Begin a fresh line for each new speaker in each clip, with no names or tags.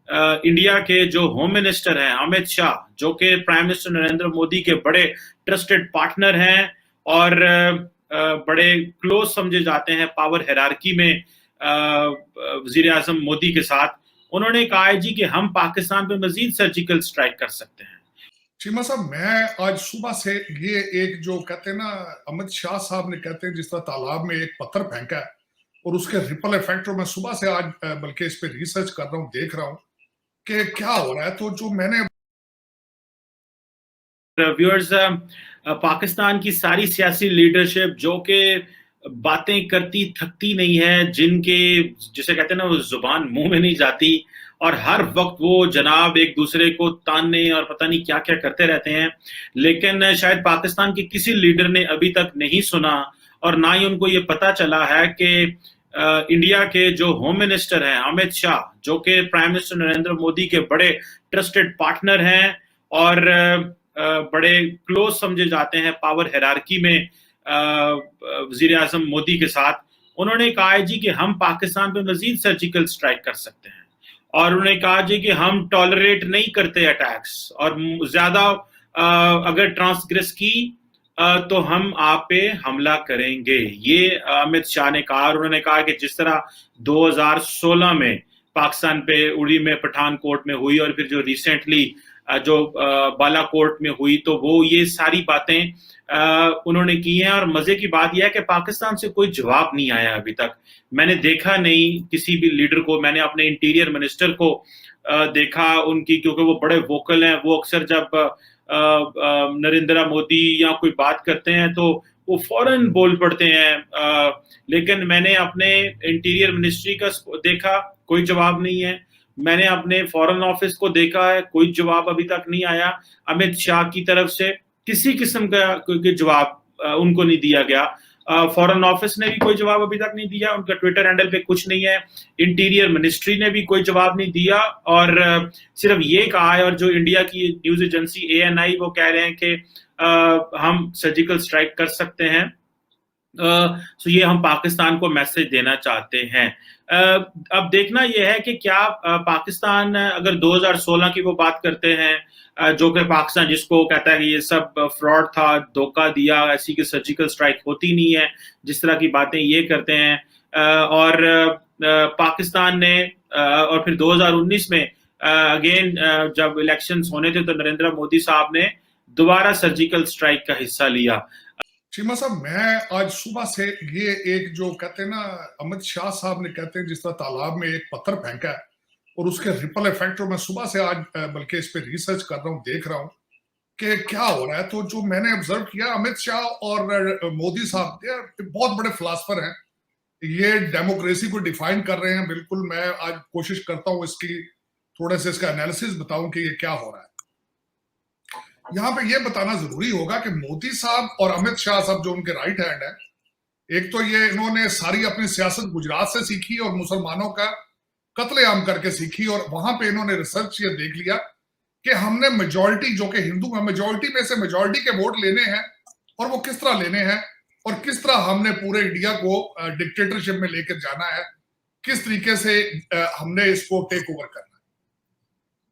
India के जो home minister हैं अमित शाह, जो कि प्राइम मिनिस्टर नरेंद्र मोदी के बड़े ट्रस्टेड पार्टनर हैं और बड़े क्लोज समझे जाते हैं पावर हायरार्की में वजीर आजम मोदी के साथ, उन्होंने कहा है जी कि हम पाकिस्तान पे मजीद सर्जिकल स्ट्राइक कर सकते हैं।
चीमा साहब, मैं आज सुबह से ये एक जो कहते हैं ना, अमित शाह साहब ने कहते हैं जिस तरह तालाब में एक पत्थर फेंका है और उसके रिपल इफेक्ट, मैं सुबह से आज बल्कि इस पे रिसर्च कर रहा हूँ, देख रहा हूँ कि क्या हो रहा है। तो जो मैंने
व्यूअर्स, पाकिस्तान की सारी सियासी लीडरशिप जो कि बातें करती थकती नहीं है, जिनके जिसे कहते हैं ना वो जुबान मुंह में नहीं जाती, और हर वक्त वो जनाब एक दूसरे को तानने और पता नहीं क्या क्या करते रहते हैं, लेकिन शायद पाकिस्तान के किसी लीडर ने अभी तक नहीं सुना और ना ही उनको ये पता चला है कि इंडिया के जो होम मिनिस्टर हैं अमित शाह, जो कि प्राइम मिनिस्टर नरेंद्र मोदी के बड़े ट्रस्टेड पार्टनर हैं और बड़े क्लोज समझे जाते हैं पावर हायरार्की में वजीर आजम मोदी के साथ, उन्होंने कहा है जी कि हम पाकिस्तान पे मजीद सर्जिकल स्ट्राइक कर सकते हैं और उन्होंने कहा जी कि हम टॉलरेट नहीं करते अटैक्स, और ज्यादा अगर ट्रांसग्रेस की तो हम आप पे हमला करेंगे, ये अमित शाह ने कहा। और उन्होंने कहा कि जिस तरह 2016 में पाकिस्तान पे उड़ी में पठानकोट में हुई और फिर जो रिसेंटली जो बालाकोट में हुई, तो वो ये सारी बातें उन्होंने की हैं। और मजे की बात यह है कि पाकिस्तान से कोई जवाब नहीं आया अभी तक। मैंने देखा नहीं किसी भी लीडर को, मैंने अपने इंटीरियर मिनिस्टर को देखा उनकी, क्योंकि वो बड़े वोकल हैं, वो अक्सर जब नरेंद्र मोदी या कोई बात करते हैं तो वो फौरन बोल पड़ते हैं, लेकिन मैंने अपने इंटीरियर मिनिस्ट्री का देखा, कोई जवाब नहीं है। मैंने अपने फॉरेन ऑफिस को देखा है, कोई जवाब अभी तक नहीं आया अमित शाह की तरफ से, किसी किस्म का कोई जवाब उनको नहीं दिया गया। फॉरेन ऑफिस ने भी कोई जवाब अभी तक नहीं दिया, उनका ट्विटर हैंडल पे कुछ नहीं है। इंटीरियर मिनिस्ट्री ने भी कोई जवाब नहीं दिया और सिर्फ ये कहा है, और जो इंडिया की न्यूज एजेंसी ANI वो कह रहे हैं कि हम सर्जिकल स्ट्राइक कर सकते हैं। सो ये हम पाकिस्तान को मैसेज देना चाहते हैं। अब देखना यह है कि क्या पाकिस्तान, अगर 2016 की वो बात करते हैं, जो कि पाकिस्तान जिसको कहता है कि ये सब फ्रॉड था, धोखा दिया, ऐसी की सर्जिकल स्ट्राइक होती नहीं है, जिस तरह की बातें ये करते हैं, और पाकिस्तान ने और फिर 2019 में अगेन जब इलेक्शंस होने थे तो नरेंद्र मोदी साहब ने दोबारा सर्जिकल स्ट्राइक का हिस्सा लिया।
चीमा साहब, मैं आज सुबह से ये एक जो कहते हैं ना, अमित शाह साहब ने कहते हैं जिस तरह तालाब में एक पत्थर फेंका है और उसके रिपल इफेक्ट, मैं सुबह से आज बल्कि इस पे रिसर्च कर रहा हूँ, देख रहा हूँ कि क्या हो रहा है। तो जो मैंने ऑब्जर्व किया, अमित शाह और मोदी साहब बहुत बड़े फिलासफर हैं, ये डेमोक्रेसी को डिफाइन कर रहे हैं। बिल्कुल मैं आज कोशिश करता हूँ इसकी थोड़ा सा इसका एनालिसिस बताऊं कि ये क्या हो रहा है। यहाँ पे ये बताना जरूरी होगा कि मोदी साहब और अमित शाह साहब जो उनके राइट हैंड है, एक तो ये इन्होंने सारी अपनी सियासत गुजरात से सीखी और मुसलमानों का कत्लेआम करके सीखी, और वहां पे इन्होंने रिसर्च ये देख लिया कि हमने मेजॉरिटी जो कि हिंदू है, मेजॉरिटी में से मेजॉरिटी के वोट लेने हैं और वो किस तरह लेने हैं और किस तरह हमने पूरे इंडिया को डिक्टेटरशिप में लेकर जाना है, किस तरीके से हमने इसको टेक ओवर करना है।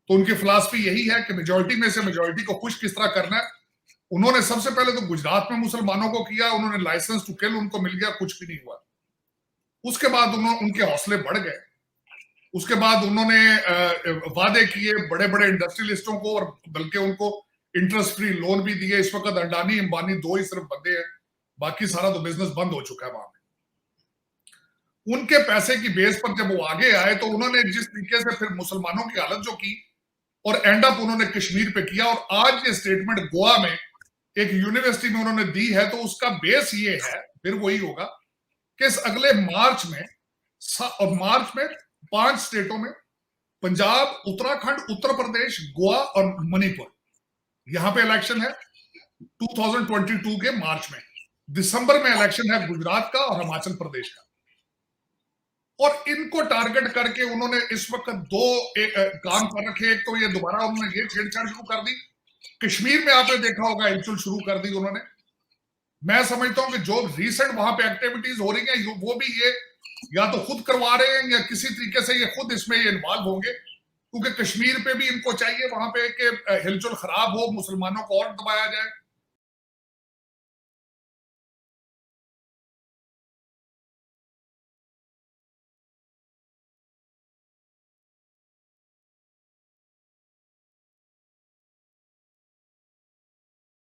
तो उनकी फिलॉसफी यही है कि मेजॉरिटी में से मेजॉरिटी को खुश किस तरह करना है। उन्होंने सबसे पहले तो गुजरात में मुसलमानों को किया, उन्होंने लाइसेंस टू किल उनको मिल गया, कुछ भी नहीं हुआ। उसके बाद उनके हौसले बढ़ गए। उसके बाद उन्होंने वादे किए बड़े बड़े इंडस्ट्रियलिस्टों को, और बल्कि उनको इंटरेस्ट फ्री लोन भी दिए। इस वक्त अडानी अंबानी दो ही सिर्फ बंदे हैं, बाकी सारा तो बिजनेस बंद हो चुका है वहां पे। उनके पैसे की बेस पर जब वो आगे आए तो उन्होंने जिस तरीके से फिर मुसलमानों की हालत जो की और एंड अप उन्होंने कश्मीर पे किया, और आज ये स्टेटमेंट गोवा में एक यूनिवर्सिटी में उन्होंने दी है, तो उसका बेस ये है, फिर वही होगा कि इस अगले मार्च में 5 स्टेटों में, पंजाब, उत्तराखंड, उत्तर प्रदेश, गोवा और मणिपुर, यहां पे इलेक्शन है 2022 के मार्च में। दिसंबर में इलेक्शन है गुजरात का और हिमाचल प्रदेश का। और इनको टारगेट करके उन्होंने इस वक्त दो काम कर रखे। एक तो ये दोबारा उन्होंने ये छेड़छाड़ शुरू कर दी, कश्मीर में आपने देखा होगा हिलचुल शुरू कर दी उन्होंने। मैं समझता हूं कि जो रिसेंट वहां पे एक्टिविटीज हो रही हैं वो भी ये या तो खुद करवा रहे हैं या किसी तरीके से ये खुद इसमें इन्वॉल्व होंगे। क्योंकि कश्मीर पे भी इनको चाहिए वहां पे कि हिलचुल खराब हो, मुसलमानों को और दबाया जाए।